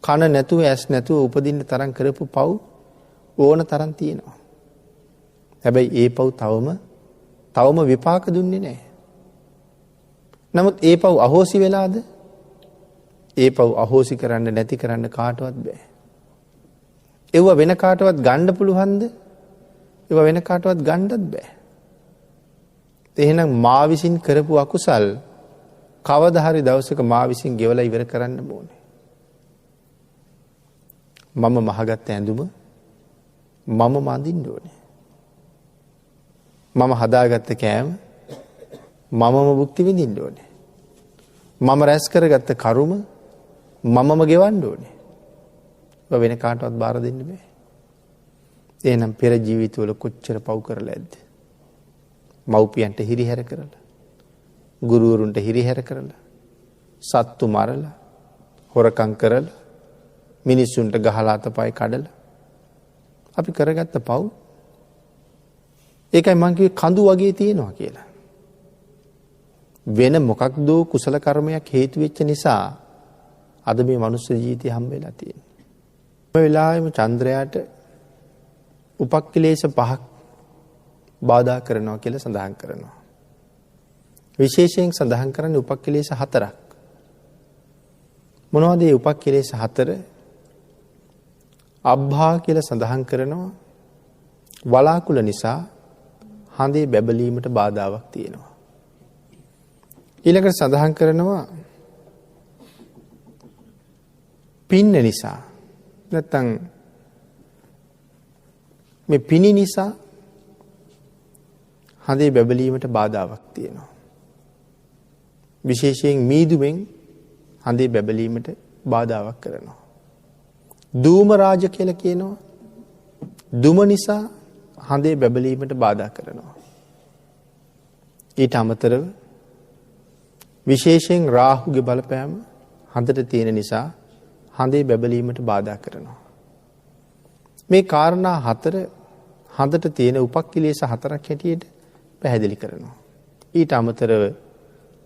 කන නැතුව ඇස් නැතුව උපදින්න තරම් කරපු පව් ඕන තරම් තියෙනවා. හැබැයි ඒ පව් තවම විපාක දුන්නේ නැහැ. නමුත් ඒ පව් අහෝසි වෙලාද? ඒ පව් අහෝසි කරන්න නැති කරන්න කාටවත් බෑ. ඒව වෙන කාටවත් ගන්න පුළුවන්ද? ඒව වෙන කාටවත් ගන්නත් බෑ. එහෙනම් මා විසින් කරපු අකුසල් කවදා හරි දවසක මා විසින් ගෙවලා ඉවර කරන්න ඕනේ. මම මහගත්ත ඇඳුම මම මඳින්න ඕනේ. මම හදාගත්ත කෑම මමම භුක්ති විඳින්න ඕනේ. මම රැස් කරගත්ත කරුම මමම ගෙවන්න ඕනේ. ඒක වෙන කාටවත් බාර දෙන්න බෑ. එහෙනම් පෙර ජීවිතවල කොච්චර පව් කරලා ඇද්ද? මව්පියන්ට හිරිහැර කරලා, ගුරුවරුන්ට හිරිහැර කරලා, සත්තු මරලා, හොරකම් කරලා, මිනිස්සුන්ට ගහලා අතපය කඩලා අපි කරගත්ත පව්. ඒකයි මං කිව්වේ කඳු වගේ තියෙනවා කියලා. වෙන මොකක්ද කුසල කර්මයක් හේතු වෙච්ච නිසා අද මේ මනුස්ස ජීවිතය හම්බ වෙලා තියෙන්නේ. මේ වෙලාවෙම චන්ද්‍රයාට උපක්ඛිලේශ 5ක් බාධා කරනවා කියලා සඳහන් කරනවා. විශේෂයෙන් සඳහන් කරන්නේ උපක්ඛිලේශ 4ක්. මොනවද මේ උපක්ඛිලේශ 4? අබ්භා කියලා සඳහන් කරනවා වලාකුළ නිසා හඳේ බැබලීමට බාධාවක් තියෙනවා. ඊළඟට සඳහන් කරනවා පින්න නිසා නැත්තම් මේ පිනි නිසා හඳේ බැබලීමට බාධාවක් තියෙනවා. විශේෂයෙන් මීදුමෙන් හඳේ බැබලීමට බාධාවක් කරනවා. ධූම රාජ කියලා කියනවා. දුම නිසා හඳේ බැබලීමට බාධා කරනවා. ඊට අමතරව විශේෂයෙන් රාහුගේ බලපෑම හඳට තියෙන නිසා හඳේ බැබලීමට බාධා කරනවා. මේ කාරණා 4 හඳට තියෙන උපක්ඛිලේශ 4ක් හැටියට පැහැදිලි කරනවා. ඊට අමතරව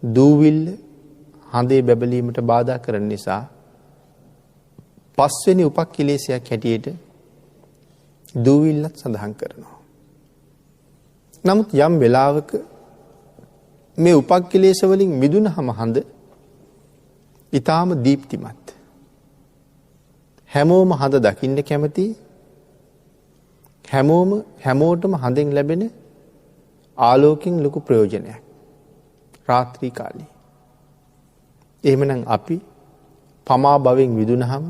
දූවිල්ල හඳේ බැබලීමට බාධා කරන නිසා පස්වෙනි උපක්ඛිලේශයක් හැටියට දූවිල්ලත් සඳහන් කරනවා. නමුත් යම් වෙලාවක මේ උපක්ඛිලේශ වලින් මිදුනහම හඳ ඊටාම දීප්තිමත්. හැමෝම හඳ දකින්න කැමති. හැමෝටම හඳෙන් ලැබෙන ආලෝකයෙන් ලොකු ප්‍රයෝජනයක්. රාත්‍රී කාලේ. එහෙමනම් අපි පමා භවෙන් මිදුනහම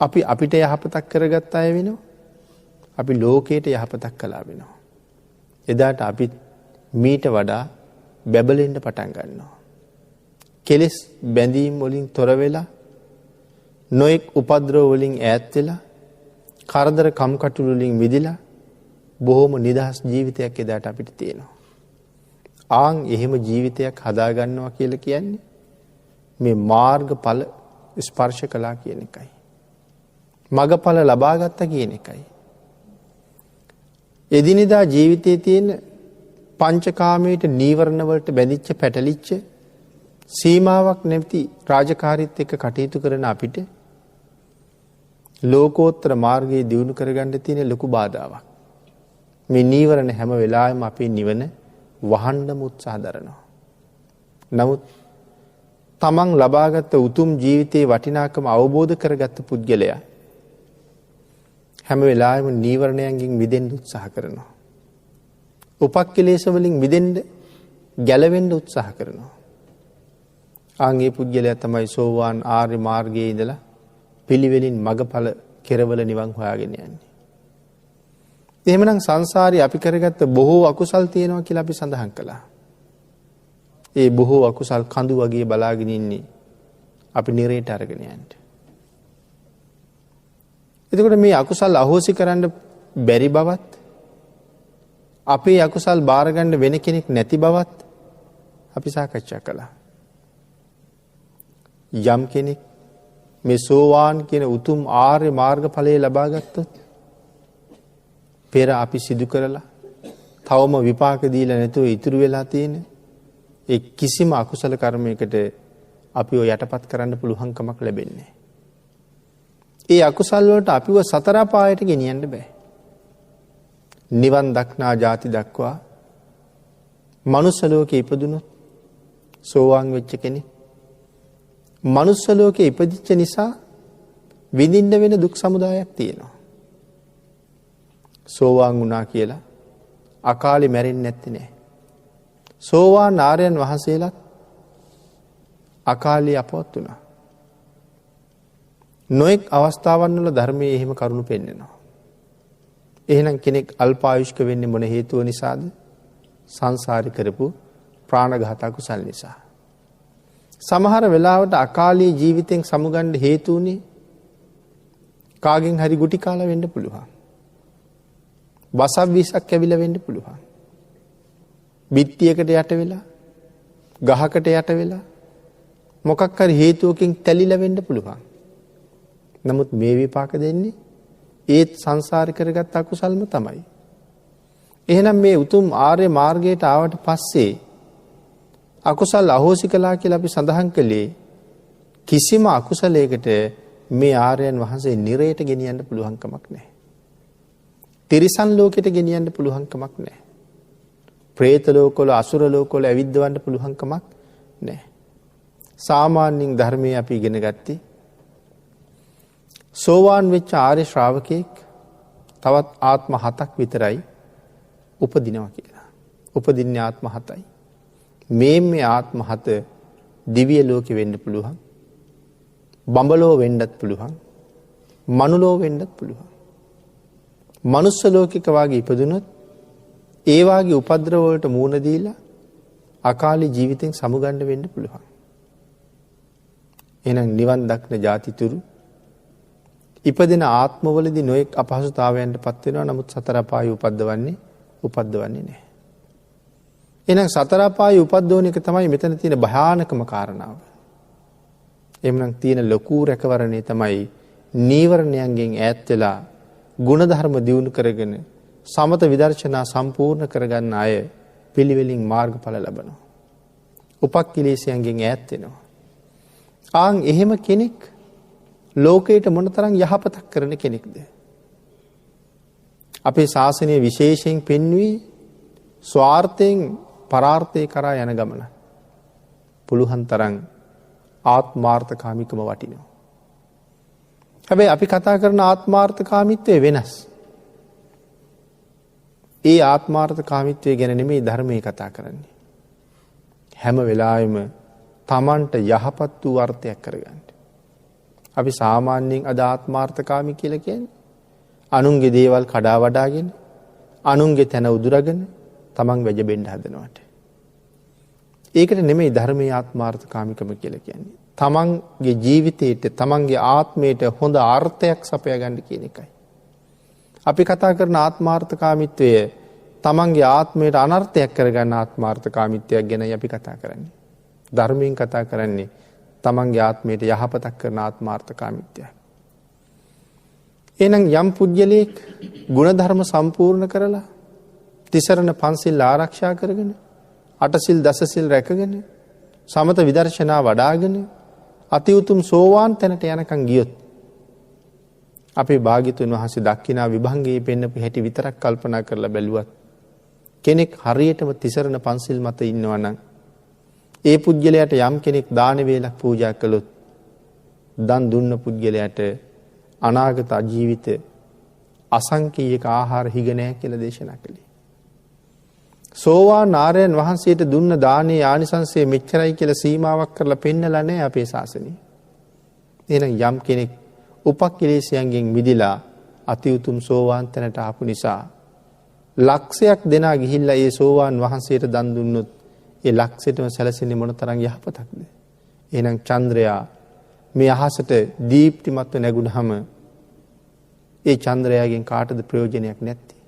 අපි අපිට යහපතක් කරගත්ත අය වෙනවා. අපි ලෝකයට යහපතක් කළා වෙනවා. එදාට අපි මීට වඩා බැබලෙන්න පටන් ගන්නවා. කෙලෙස් බැඳීම් වලින් තොර වෙලා නොඑක් උපද්‍රව වලින් ඈත් වෙලා කරදර කම්කටොළු වලින් මිදලා බොහොම නිදහස් ජීවිතයක් එදාට අපිට තියෙනවා. ආන් එහෙම ජීවිතයක් හදා ගන්නවා කියලා කියන්නේ මේ මාර්ගඵල ස්පර්ශ කළා කියන එකයි. මගඵල ලබා ගත්තා කියන එකයි. එදිනෙදා ජීවිතයේ තියෙන පංචකාමයට නීවරණ වලට බැඳිච්ච පැටලිච්ච සීමාවක් නැති රාජකාරීත් එක්ක කටයුතු කරන අපිට ලෝකෝත්තර මාර්ගයේ දියුණු කරගන්න තියෙන ලොකු බාධාවක්. මේ නීවරණ හැම වෙලාවෙම අපේ නිවන වහන්නම උත්සාහ දරනවා. නමුත් තමන් ලබාගත් උතුම් ජීවිතයේ වටිනාකම අවබෝධ කරගත්ත පුද්ගලයා හැම වෙලාවෙම නීවරණයන්ගෙන් මිදෙන්න උත්සාහ කරනවා. උපක්ඛලේශ වලින් මිදෙන්න ගැලවෙන්න උත්සාහ කරනවා. ආන්ගේ පුද්ගලයා තමයි සෝවාන් ආර්ය මාර්ගයේ ඉඳලා පිළිවෙලින් මගඵල කෙරවල නිවන් හොයාගෙන යන්නේ. එහෙමනම් සංසාරේ අපි කරගත්ත බොහෝ අකුසල් තියෙනවා කියලා අපි සඳහන් කළා. ඒ බොහෝ අකුසල් කඳු වගේ බලාගෙන ඉන්නේ අපි නිරේට අරගෙන යන්න. එතකොට මේ අකුසල් අහෝසි කරන්න බැරි බවත් අපේ අකුසල් බාර ගන්න වෙන කෙනෙක් නැති බවත් අපි සාකච්ඡා කළා. යම් කෙනෙක් මේ සෝවාන් කියන උතුම් ආර්ය මාර්ගඵලයේ ලබා ගත්තොත් පෙර අපි සිදු කරලා තවම විපාක දීලා නැතුව ඉතුරු වෙලා තියෙන ඒ කිසිම අකුසල කර්මයකට අපිව යටපත් කරන්න පුළුවන් කමක් ලැබෙන්නේ නැහැ. ඒ අකුසල් වලට අපිව සතර පායට ගෙනියන්න බෑ. නිවන් දක්නා ಜಾති දක්වා මනුස්ස ලෝකේ ඉපදුනොත් සෝවාන් වෙච්ච කෙනෙක් මනුස්ස ලෝකේ ඉපදිච්ච නිසා විඳින්න වෙන දුක් සමුදායක් තියෙනවා. සෝවාන් වුණා කියලා අකාලේ මැරෙන්නේ නැත්තේ නෑ. සෝවාන් ආර්යයන් වහන්සේලාත් අකාලේ අපවත් වුණා. නොඑක් අවස්ථාවන් වල ධර්මයේ එහෙම කරුණු පෙන්නනවා. එහෙනම් කෙනෙක් අල්පායුෂ්ක වෙන්නේ මොන හේතුව නිසාද? සංසාරේ කරපු ප්‍රාණඝාත කුසල් නිසා. සමහර වෙලාවට අකාලී ජීවිතෙන් සමුගන්න හේතු උනේ කාගෙන් හරි ගුටි කාලා වෙන්න පුළුවන්. වසක් විසක් කැවිලා වෙන්න පුළුවන්. බිත්තියකට යට වෙලා, ගහකට යට වෙලා මොකක් හරි හේතුවකින් තැලිලා වෙන්න පුළුවන්. නමුත් මේ විපාක දෙන්නේ ඒත් සංසාරේ කරගත් අකුසල්ම තමයි. එහෙනම් මේ උතුම් ආර්ය මාර්ගයට ආවට පස්සේ අකුසල් අහෝසි කළා කියලා අපි සඳහන් කළේ කිසිම අකුසලයකට මේ ආර්යයන් වහන්සේ නිරයට ගෙනියන්න පුළුවන් කමක් නැහැ. තිරිසන් ලෝකෙට ගෙනියන්න පුළුවන් කමක් නැහැ. പ്രേත ලෝකවල අසුර ලෝකවල ඇවිද්දවන්න පුළුවන් කමක් නැහැ. සාමාන්‍යයෙන් ධර්මයේ අපි ඉගෙන ගත්තේ සෝවාන් වෙච්ච ආර්ය ශ්‍රාවකෙක් තවත් ආත්ම 7ක් විතරයි උපදිනවා කියලා. උපදින්නේ ආත්ම 7යි. මේ ආත්ම 7 දිව්‍ය ලෝකෙ වෙන්න පුළුවන්. බඹලෝ වෙන්නත් පුළුවන්. මනුලෝ වෙන්නත් පුළුවන්. මනුස්ස ලෝකික වාගේ ඉපදුනොත් ඒ වාගේ උපද්‍රව වලට මුහුණ දීලා අකාලී ජීවිතෙන් සමුගන්න වෙන්න පුළුවන්. එහෙනම් නිවන් දක්න ಜಾති තුරු ඉපදෙන ආත්මවලදී නොඑක් අපහසුතාවයන්ටපත් වෙනවා. නමුත් සතර පායේ උපද්දවන්නේ නැහැ. එහෙනම් සතර පායේ උපද්දවන එක තමයි මෙතන තියෙන භයානකම කාරණාව. එහෙනම් තියෙන ලොකු රැකවරණේ තමයි නීවරණයන්ගෙන් ඈත් වෙලා ගුණධර්ම දියුණු කරගෙන සමත විදර්ශනා සම්පූර්ණ කරගන්න අය පිළිවෙලින් මාර්ගඵල ලබනවා. උපක්ඛලේශයන්ගෙන් ඈත් වෙනවා. ආන් එහෙම කෙනෙක් ලෝකයට මොනතරම් යහපතක් කරන කෙනෙක්ද? අපේ ශාසනය විශේෂයෙන් පෙන්වුවේ ස්වార్థයෙන් පරාර්ථය කරා යන ගමන. පුළුවන් තරම් ආත්මාර්ථකාමීකම වටිනවා. හැබැයි අපි කතා කරන ආත්මාර්ථකාමීත්වය වෙනස්. ඒ ආත්මාර්ථකාමීත්වය ගැන නෙමෙයි ධර්මයේ කතා කරන්නේ. හැම වෙලාවෙම තමන්ට යහපත් වූ අර්ථයක් කරගන්න. අපි සාමාන්‍යයෙන් අද ආත්මාර්ථකාමී කියලා කියන්නේ අනුන්ගේ දේවල් කඩා වඩාගෙන අනුන්ගේ තැන උදුරගෙන තමන් වැජබෙන්න හදනවට. ඒකට නෙමෙයි ධර්මයේ ආත්මාර්ථකාමීකම කියලා කියන්නේ. තමන්ගේ ජීවිතයට තමන්ගේ ආත්මයට හොඳ අර්ථයක් සපයා ගන්න කියන එකයි. අපි කතා කරන ආත්මාර්ථකාමිත්වය තමන්ගේ ආත්මයට අනර්ථයක් කරගන්න ආත්මාර්ථකාමිත්වයක් ගැන අපි කතා කරන්නේ. ධර්මයෙන් කතා කරන්නේ තමන්ගේ ආත්මයට යහපතක් කරන ආත්මාර්ථකාමිත්වයක්. එහෙනම් යම් පුජ්‍යලයක් ගුණධර්ම සම්පූර්ණ කරලා තිසරණ පන්සිල් ආරක්ෂා කරගෙන අටසිල් දසසිල් රැකගෙන සමත විදර්ශනා වඩාගෙන අති උතුම් සෝවාන් තැනට යනකම් ගියොත් අපේ භාග්‍යතුන් වහන්සේ දක්ඛිනා විභංගයේ පෙන්නපු හැටි විතරක් කල්පනා කරලා බැලුවත් කෙනෙක් හරියටම තිසරණ පන්සිල් මත ඉන්නවා නම් ඒ පුජ්‍යලයට යම් කෙනෙක් දාන වේලක් පූජා කළොත් දන් දුන්න පුජ්‍යලයට අනාගත ජීවිත අසංකීයක ආහාර හිග නැහැ කියලා දේශනා කළේ. සෝවාන් ආර්යයන් වහන්සේට දුන්න දානේ ආනිසංසය මෙච්චරයි කියලා සීමාවක් කරලා පෙන්නලා නැහැ අපේ ශාසනය. එහෙනම් යම් කෙනෙක් උපක්ඛිලේශයන්ගෙන් මිදිලා අති උතුම් සෝවාන් තැනට ආපු නිසා ලක්ෂයක් දෙනා ගිහිල්ලා ඒ සෝවාන් වහන්සේට දන් දුන්නොත් ඒ ලක්ෂෙටම සැලසෙන්නේ මොන තරම් යහපතක්ද? එහෙනම් චන්ද්‍රයා මේ අහසට දීප්තිමත්ව නැගුණාම ඒ චන්ද්‍රයාගෙන් කාටද ප්‍රයෝජනයක් නැත්තේ?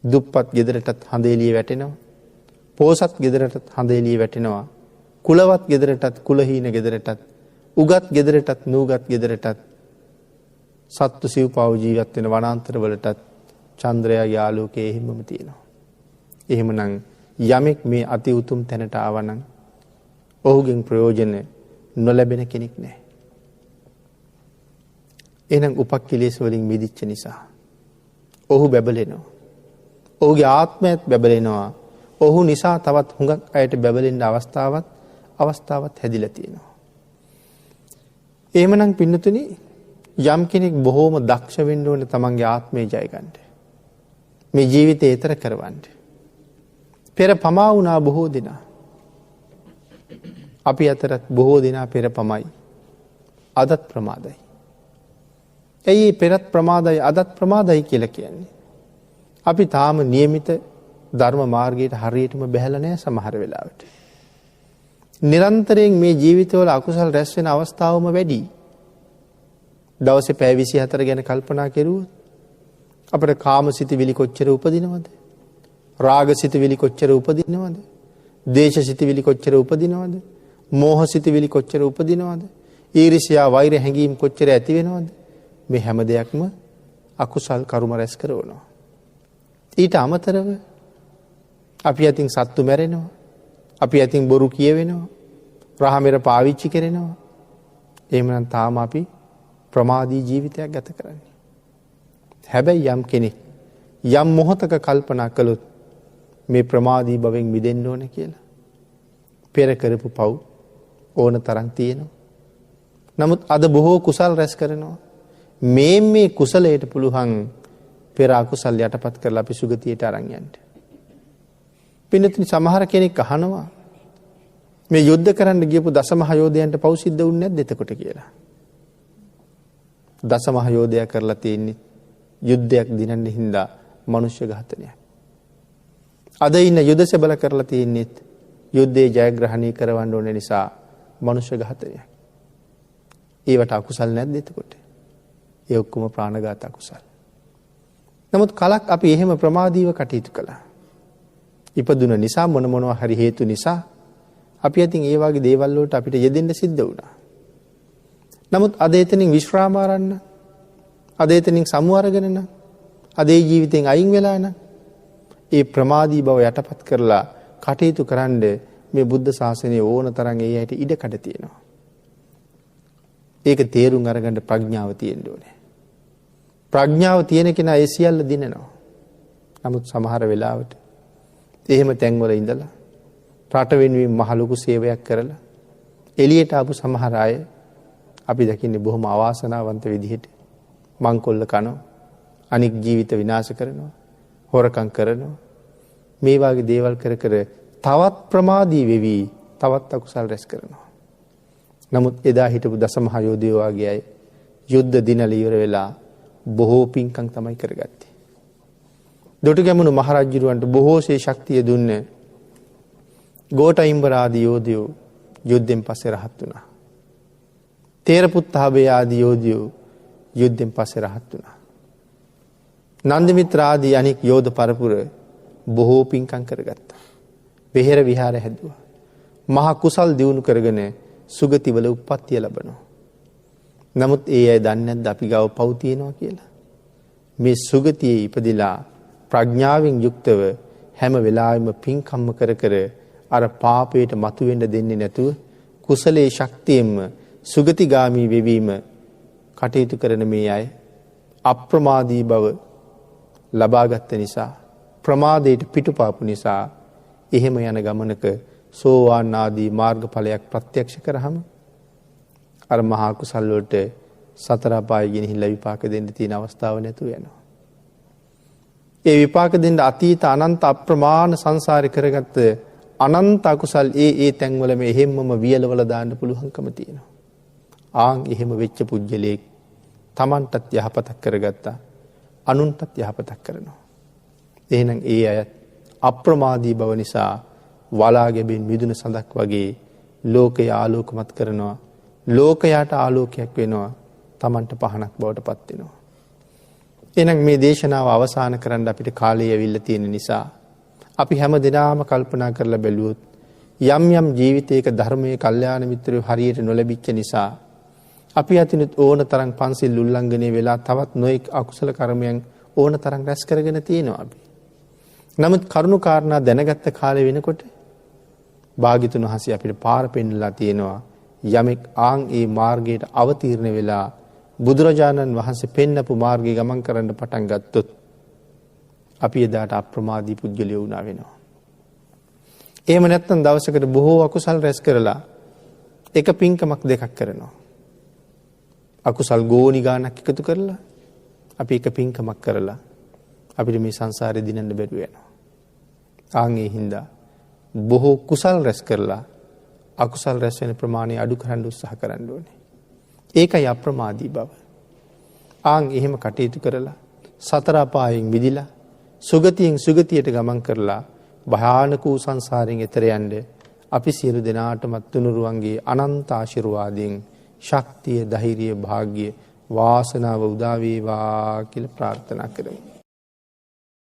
දුප්පත් ගෙදරටත් හඳ එළිය වැටෙනවා. පෝසත් ගෙදරටත් හඳ එළිය වැටෙනවා. කුලවත් ගෙදරටත් කුලහීන ගෙදරටත් උගත් ගෙදරටත් නූගත් ගෙදරටත් සත්තු සිව්පාව ජීවත් වෙන වනාන්තර වලටත් චන්ද්‍රයාගේ ආලෝකය එහෙමම තියෙනවා. එහෙමනම් යමෙක් මේ අති උතුම් තැනට ආවනම් ඔහුගෙන් ප්‍රයෝජන නොලැබෙන කෙනෙක් නැහැ. එහෙනම් උපක්ඛිලේශ වලින් මිදිච්ච නිසා ඔහු බැබලෙනවා. ඔහුගේ ආත්මයත් බැබලෙනවා. ඔහු නිසා තවත් හුඟක් අයට බැබලෙන්න අවස්ථාවක් හැදිලා තියෙනවා. එහෙමනම් පින්නතුනි යම් කෙනෙක් බොහෝම දක්ෂ වෙන්න ඕනේ තමන්ගේ ආත්මය ජය ගන්න. මේ ජීවිතය ඈතර කරවන්න. පෙර පමා වුණා බොහෝ දෙනා. අපි අතරත් බොහෝ දෙනා පෙර පමයි. අදත් ප්‍රමාදයි. ඇයි පෙරත් ප්‍රමාදයි අදත් ප්‍රමාදයි කියලා කියන්නේ? අපි තාම નિયમિત ධර්ම මාර්ගයට හරියටම බැහැලා නැහැ සමහර වෙලාවට. නිරන්තරයෙන් මේ ජීවිතවල අකුසල් රැස් වෙන අවස්ථාවම වැඩි. දවසේ පැය 24 ගැන කල්පනා කෙරුවොත් අපේ කාමසිතවිලි කොච්චර උපදිනවද? රාගසිතවිලි කොච්චර උපදිනවද? දේශසිතවිලි කොච්චර උපදිනවද? මෝහසිතවිලි කොච්චර උපදිනවද? ඊර්ෂ්‍යා වෛර හැඟීම් කොච්චර ඇති වෙනවද? මේ හැම දෙයක්ම අකුසල් කර්ම රැස් කරනවා. ඊට අමතරව අපි අතින් සත්තු මැරෙනවා. අපි අතින් බොරු කියවෙනවා. රහමෙර පාවිච්චි කරනවා. එහෙමනම් තාම අපි ප්‍රමාදී ජීවිතයක් ගත කරන්නේ. හැබැයි යම් කෙනෙක් යම් මොහොතක කල්පනා කළොත් මේ ප්‍රමාදී භවෙන් මිදෙන්න ඕන කියලා පෙර කරපු පව් ඕන තරම් තියෙනවා. නමුත් අද බොහෝ කුසල් රැස් කරනවා. මේ කුසලයට පුළුවන් පෙර අකුසල් යටපත් කරලා අපි සුගතියට අරන් යන්න. පින්නතුනි සමහර කෙනෙක් අහනවා මේ යුද්ධ කරන්න ගියපු දසමහ යෝධයන්ට පව් සිද්ධ වුනේ නැද්ද එතකොට කියලා. දසමහ යෝධයා කරලා තියෙන්නේ යුද්ධයක් දිනන්න හින්දා මනුෂ්‍ය ඝාතනයක්. අද ඉන්න යුද සබල කරලා තියෙන්නේ යුද්ධේ ජයග්‍රහණය කරවන්න ඕන නිසා මනුෂ්‍ය ඝාතනයක්. ඒවට අකුසල් නැද්ද එතකොට? ඒ ඔක්කොම ප්‍රාණඝාත අකුසල්. නමුත් කලක් අපි එහෙම ප්‍රමාදීව කටයුතු කළා. ඉපදුන නිසා මොනවා හරි හේතු නිසා අපි අතින් ඒ වගේ දේවල් වලට අපිට යෙදෙන්න සිද්ධ වුණා. නමුත් අද එතනින් විශ්‍රාම ආරන්න, අද එතනින් සමු අරගෙන නම්, අද ඒ ජීවිතෙන් අයින් වෙලා නම් ඒ ප්‍රමාදී බව යටපත් කරලා කටයුතු කරන්න මේ බුද්ධ ශාසනයේ ඕන තරම් ඒ ඇයිට ඉඩකඩ තියෙනවා. ඒක තේරුම් අරගන්න ප්‍රඥාව තියෙන්න ඕනේ. ප්‍රඥාව තියෙන කෙනා ඒ සියල්ල දිනනවා. නමුත් සමහර වෙලාවට එහෙම තැන්වල ඉඳලා රට වෙනුවෙන් මහ ලොකු සේවයක් කරලා එළියට ආපු සමහර අය අපි දකින්නේ බොහොම අවාසනාවන්ත විදිහට මංකොල්ල කනවා, අනික් ජීවිත විනාශ කරනවා, හොරකම් කරනවා. මේ වගේ දේවල් කර තවත් ප්‍රමාදී වෙවි, තවත් අකුසල් රැස් කරනවා. නමුත් එදා හිටපු දසමහ යෝධයෝ වගේ අය යුද්ධ දිනල ඉවර වෙලා බොහෝ පින්කම් තමයි කරගත්තේ. දොටුගැමුණු මහරජුරවන්ට බොහෝසේ ශක්තිය දුන්නේ ගෝඨයිම්බර ආදී යෝධයෝ යුද්ධෙන් පස්සේ රහත් වුණා. තේරපුත්තාභය ආදී යෝධයෝ යුද්ධෙන් පස්සේ රහත් වුණා. නන්දිමිත්‍ර ආදී අනෙක් යෝධ පරපුර බොහෝ පින්කම් කරගත්තා. වෙහෙර විහාර හැදුවා. මහා කුසල් දියුණු කරගෙන සුගතිවල උප්පත්තිය ලබනවා. නමුත් ඒ අය දන්නේ නැද්ද අපි ගාව පව් තියෙනවා කියලා? මේ සුගතියේ ඉපදිලා ප්‍රඥාවෙන් යුක්තව හැම වෙලාවෙම පින්කම්ම කර කර අර පාපයට මතුවෙන්න දෙන්නේ නැතුව කුසලයේ ශක්තියෙන්ම සුගතිගාමී වෙවීම කටයුතු කරන මේ අය අප්‍රමාදී බව ලබාගත් නිසා ප්‍රමාදයට පිටුපාපු නිසා එහෙම යන ගමනක සෝවාන් ආදී මාර්ගඵලයක් ප්‍රත්‍යක්ෂ කරාම අර මහා කුසල් වලට සතර අපාය ගෙනහිල්ලා විපාක දෙන්න තියෙන අවස්ථාව නැතුව යනවා. ඒ විපාක දෙන්න අතීත අනන්ත අප්‍රමාණ සංසාරේ කරගත්ත අනන්ත අකුසල් ඒ තැන්වලම එහෙම්මම වියලවල දාන්න පුළුවන්කම තියෙනවා. ආන් එහෙම වෙච්ච පුජ්‍යලෙක් Tamanටත් යහපතක් කරගත්තා. අනුන්ටත් යහපතක් කරනවා. එහෙනම් ඒ අයත් අප්‍රමාදී බව නිසා වලාගෙබින් මිදුන සඳක් වගේ ලෝකය ආලෝකමත් කරනවා. ලෝකයට ආලෝකයක් වෙනවා. Tamanට පහනක් බවට පත් වෙනවා. එහෙනම් මේ දේශනාව අවසන් කරන්න අපිට කාලය ඇවිල්ලා තියෙන නිසා අපි හැම දිනම කල්පනා කරලා බැලුවොත් යම් යම් ජීවිතයක ධර්මයේ කල්යාණ මිත්‍රයෝ හරියට නොලැබිච්ච නිසා අපි අතිනුත් ඕන තරම් පන්සිල් උල්ලංඝනය වෙලා තවත් නොඑක් අකුසල කර්මයන් ඕන තරම් රැස් කරගෙන තියෙනවා අපි. නමුත් කරුණු කාරණා දැනගත්ත කාලේ වෙනකොට භාග්‍යතුන් වහන්සේ අපිට පාර පෙන්නලා තියෙනවා යමෙක් ආන් ඒ මාර්ගයට අවතීර්ණ වෙලා බුදුරජාණන් වහන්සේ පෙන්නපු මාර්ගයේ ගමන් කරන්න පටන් ගත්තොත් අපි එදාට අප්‍රමාදී පුජ්‍යලිය වුණා වෙනවා. එහෙම නැත්නම් දවසකට බොහෝ අකුසල් රැස් කරලා එක පින්කමක් දෙකක් කරනවා. අකුසල් ගෝණි ගානක් එකතු කරලා අපි එක පින්කමක් කරලා අපිට මේ සංසාරේ දිනන්න බැරුව යනවා. ආන් ඒ හින්දා බොහෝ කුසල් රැස් කරලා අකුසල් රැස් වෙන ප්‍රමාණය අඩු කරන්න උත්සාහ කරන්න ඕනේ. ඒකයි අප්‍රමාදී බව. ආන් එහෙම කටයුතු කරලා සතර අපායෙන් මිදිලා සුගතියෙන් සුගතියට ගමන් කරලා භයානක වූ සංසාරයෙන් එතර යන්න අපි සියලු දෙනාටම තුනුරුවන්ගේ අනන්ත ආශිර්වාදයෙන් ශක්තිය, ධෛර්යය, වාග්ය, වාසනාව උදා වේවා කියලා ප්‍රාර්ථනා කරමු.